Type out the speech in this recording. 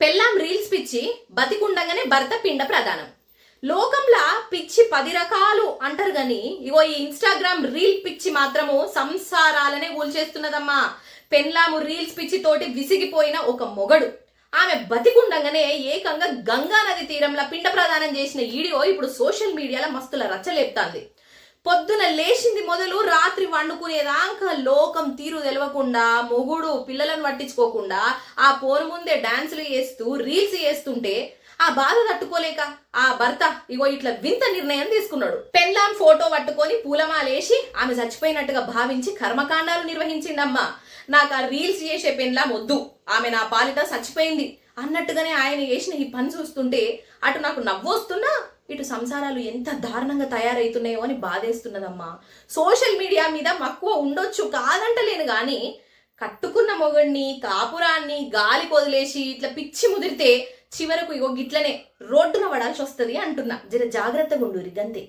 పెళ్ళాం రీల్స్ పిచ్చి బతికుండగానే భర్త పిండ ప్రధానం. లోకంలా పిచ్చి 10 రకాలు అంటారు గాని ఇగో ఈ ఇన్స్టాగ్రామ్ రీల్ పిచ్చి మాత్రము సంసారాలనే కూల్చేస్తున్నదమ్మా. పెళ్ళాము రీల్స్ పిచ్చి తోటి విసిగిపోయిన ఒక మొగడు ఆమె బతికుండగానే ఏకంగా గంగా నది తీరంలో పిండ ప్రదానం చేసిన వీడియో ఇప్పుడు సోషల్ మీడియాలో మస్తుల రచ్చలేపుతాంది. పొద్దున లేచింది మొదలు రాత్రి వండుకునేదాకా లోకం తీరు తెలవకుండా మొగుడు పిల్లలను పట్టించుకోకుండా ఆ పోరు ముందే డాన్సులు చేస్తూ రీల్స్ చేస్తుంటే ఆ బాధ తట్టుకోలేక ఆ భర్త ఇగో ఇట్లా వింత నిర్ణయం తీసుకున్నాడు. పెళ్ళాం ఫోటో పట్టుకొని పూలమాలేసి ఆమె చచ్చిపోయినట్టుగా భావించి కర్మకాండాలు నిర్వహించిండమ్మా. నాకు ఆ రీల్స్ చేసే పెళ్ళాం వద్దు, ఆమె నా పాలిట చచ్చిపోయింది అన్నట్టుగానే ఆయన చేసిన ఈ పని చూస్తుంటే అటు నాకు నవ్వొస్తున్నా ఇటు సంసారాలు ఎంత దారుణంగా తయారైతున్నాయో అని బాధేస్తున్నదమ్మా. సోషల్ మీడియా మీద మక్కువ ఉండొచ్చు కాదంటలేను గాని కట్టుకున్న మొగుడిని కాపురాన్ని గాలి కొదిలేసి ఇట్లా పిచ్చి ముదిరితే చివరకు ఇగో గిట్లనే రోడ్డున పడాల్సి వస్తుంది అంటున్నా. జర జాగ్రత్తగా ఉండు గంతే.